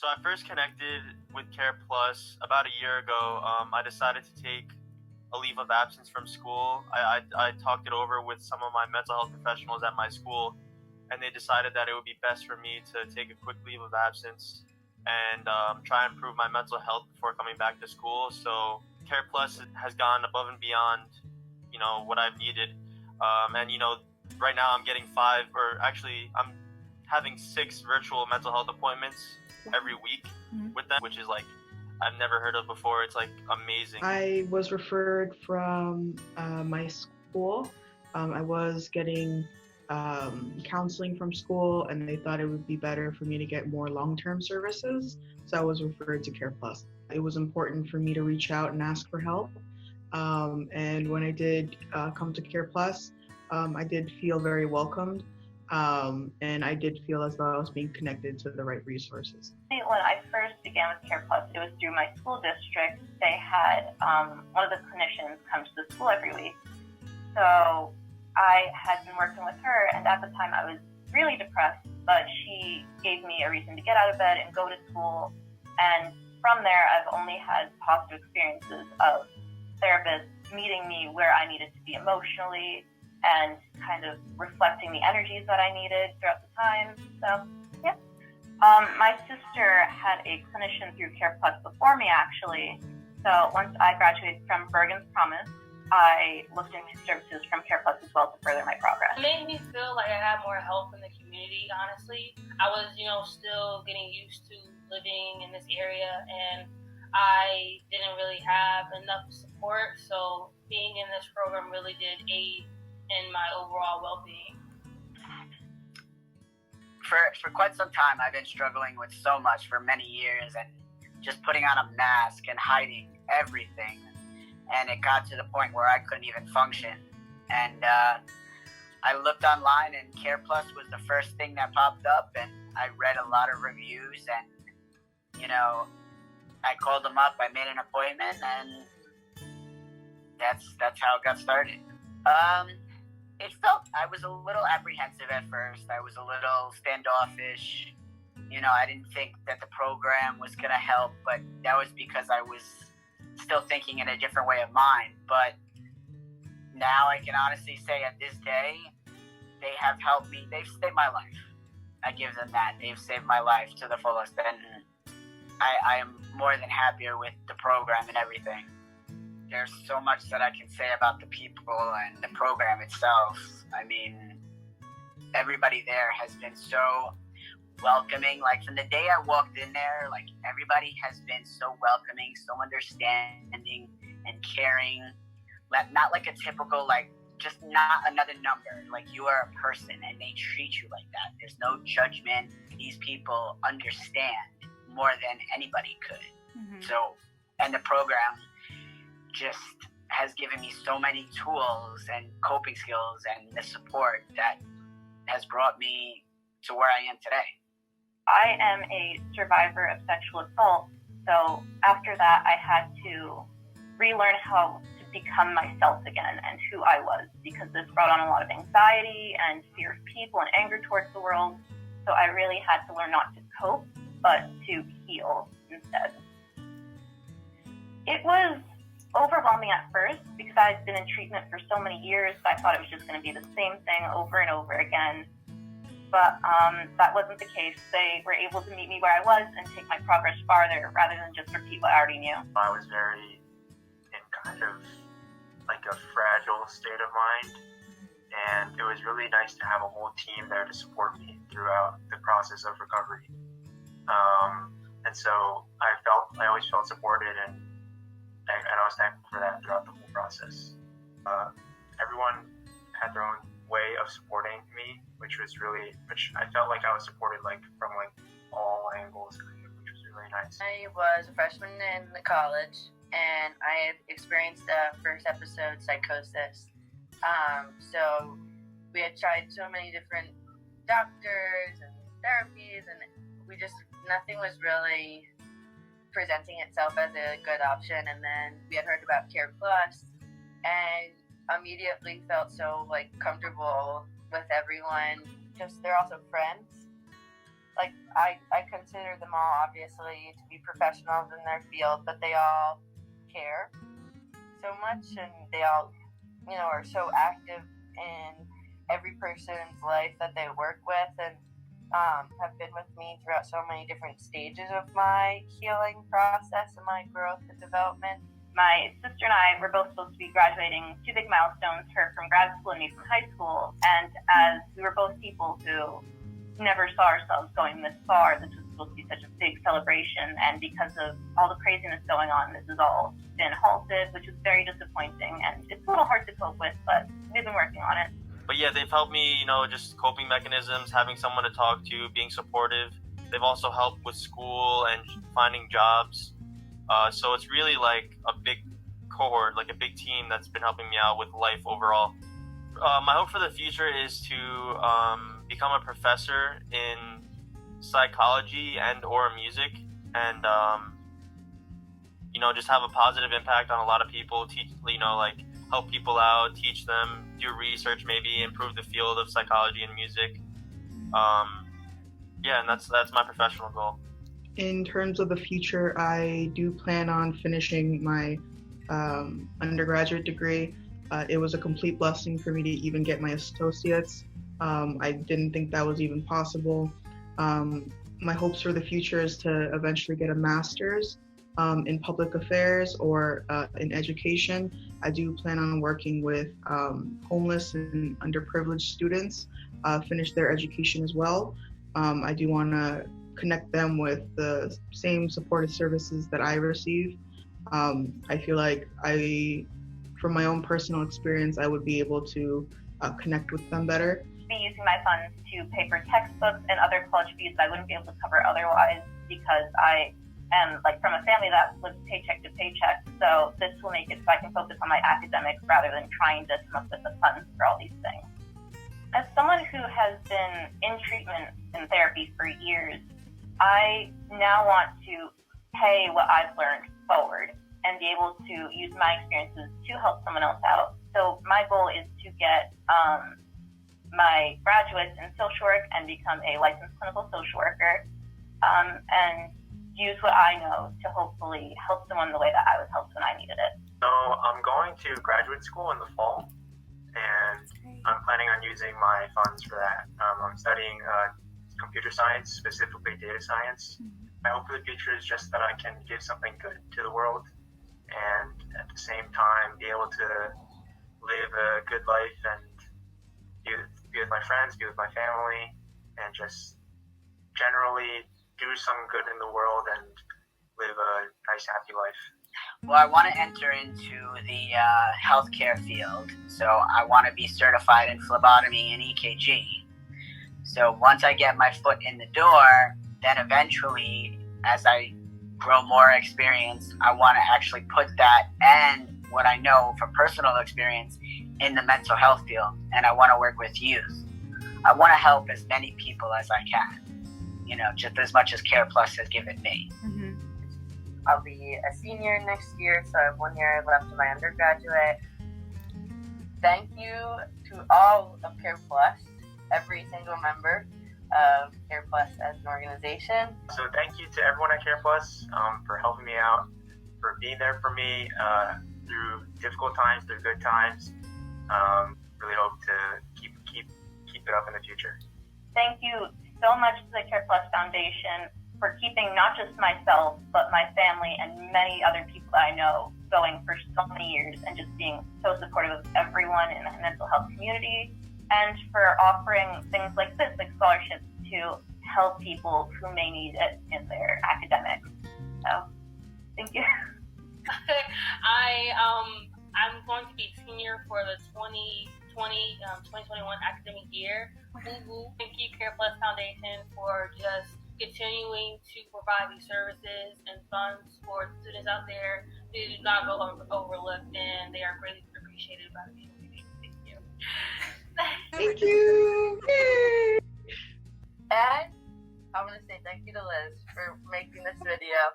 So I first connected with Care Plus about a year ago. I decided to take a leave of absence from school. I talked it over with some of my mental health professionals at my school, and they decided that it would be best for me to take a quick leave of absence and try and improve my mental health before coming back to school. So Care Plus has gone above and beyond, what I've needed. And right now I'm getting I'm having 6 virtual mental health appointments every week with them, which is like I've never heard of before. It's like amazing. I was referred from my school. I was getting counseling from school, and they thought it would be better for me to get more long-term services. So I was referred to Care Plus. It was important for me to reach out and ask for help. And when I did come to Care Plus, I did feel very welcomed. And I did feel as though I was being connected to the right resources. When I first began with Care Plus, it was through my school district. They had one of the clinicians come to the school every week. So I had been working with her, and at the time I was really depressed, but she gave me a reason to get out of bed and go to school. And from there, I've only had positive experiences of therapists meeting me where I needed to be emotionally and kind of reflecting the energies that I needed throughout the time. So, yeah. My sister had a clinician through Care Plus before me, actually. So once I graduated from Bergen's Promise, I looked into services from Care Plus as well to further my progress. It made me feel like I had more help in the community, honestly. I was, still getting used to living in this area, and I didn't really have enough support. So being in this program really did aid in my overall well-being. For quite some time, I've been struggling with so much for many years, and just putting on a mask and hiding everything. And it got to the point where I couldn't even function. And I looked online, and Care Plus was the first thing that popped up, and I read a lot of reviews, and I called them up, I made an appointment, and that's how it got started. I was a little apprehensive at first. I was a little standoffish. I didn't think that the program was going to help, but that was because I was still thinking in a different way of mind. But now I can honestly say at this day, they have helped me. They've saved my life. I give them that. They've saved my life to the fullest. And I am more than happier with the program and everything. There's so much that I can say about the people and the program itself. I mean, everybody there has been so welcoming. Like, from the day I walked in there, like, everybody has been so welcoming, so understanding and caring. Not like a typical, like, just not another number. Like, you are a person, and they treat you like that. There's no judgment. These people understand more than anybody could. Mm-hmm. So, and the program just has given me so many tools and coping skills and the support that has brought me to where I am today. I am a survivor of sexual assault, so after that I had to relearn how to become myself again and who I was, because this brought on a lot of anxiety and fear of people and anger towards the world. So I really had to learn not to cope, but to heal instead. It was overwhelming at first because I had been in treatment for so many years, so I thought it was just going to be the same thing over and over again. But that wasn't the case. They were able to meet me where I was and take my progress farther rather than just repeat what I already knew. I was very in kind of like a fragile state of mind, and it was really nice to have a whole team there to support me throughout the process of recovery. And so I always felt supported, and I was thankful for that throughout the whole process. Everyone had their own way of supporting me, which I felt like I was supported from all angles, which was really nice. I was a freshman in college, and I had experienced the first episode psychosis. So we had tried so many different doctors and therapies, and nothing was really presenting itself as a good option. And then we had heard about Care Plus, and immediately felt so comfortable with everyone. Just they're also friends, like I consider them all obviously to be professionals in their field, but they all care so much, and they all, are so active in every person's life that they work with, and have been with me throughout so many different stages of my healing process and my growth and development. My sister and I were both supposed to be graduating, two big milestones, her from grad school and me from high school. And as we were both people who never saw ourselves going this far, this was supposed to be such a big celebration. And because of all the craziness going on, this has all been halted, which is very disappointing. And it's a little hard to cope with, but we've been working on it. But yeah, they've helped me, just coping mechanisms, having someone to talk to, being supportive. They've also helped with school and finding jobs. So it's really like a big cohort, like a big team that's been helping me out with life overall. My hope for the future is to become a professor in psychology and or music, and just have a positive impact on a lot of people. Teach, help people out, teach them, do research, maybe improve the field of psychology and music. And that's my professional goal. In terms of the future, I do plan on finishing my undergraduate degree. It was a complete blessing for me to even get my associates. I didn't think that was even possible. My hopes for the future is to eventually get a master's in public affairs or in education. I do plan on working with homeless and underprivileged students, finish their education as well. I do want to connect them with the same supportive services that I receive. I feel like from my own personal experience, I would be able to connect with them better. Be using my funds to pay for textbooks and other college fees I wouldn't be able to cover otherwise, because I am from a family that lives paycheck to paycheck. So this will make it so I can focus on my academics rather than trying to come up with the funds for all these things. As someone who has been in treatment and therapy for years, I now want to pay what I've learned forward and be able to use my experiences to help someone else out. So my goal is to get my graduates in social work and become a licensed clinical social worker, and use what I know to hopefully help someone the way that I was helped when I needed it. So I'm going to graduate school in the fall, and I'm planning on using my funds for that. I'm studying computer science, specifically data science. My hope for the future is just that I can give something good to the world, and at the same time be able to live a good life and be with my friends, be with my family, and just generally do some good in the world and live a nice, happy life. Well, I want to enter into the healthcare field, so I want to be certified in phlebotomy and EKG. So once I get my foot in the door, then eventually, as I grow more experience, I want to actually put that and what I know from personal experience in the mental health field, and I want to work with youth. I want to help as many people as I can, just as much as Care Plus has given me. Mm-hmm. I'll be a senior next year, so I have 1 year left of my undergraduate. Thank you to all of Care Plus, every single member of Care Plus as an organization. So thank you to everyone at Care Plus for helping me out, for being there for me through difficult times, through good times. Really hope to keep it up in the future. Thank you so much to the Care Plus Foundation for keeping not just myself, but my family and many other people that I know going for so many years, and just being so supportive of everyone in the mental health community, and for offering things like this, like scholarships, to help people who may need it in their academics. So, thank you. I'm going to be senior for the 2021 academic year. Thank you, Care Plus Foundation, for just continuing to provide these services and funds for students out there who do not go overlooked, and they are greatly appreciated by the community. Thank you. Thank you. And I want to say thank you to Liz for making this video.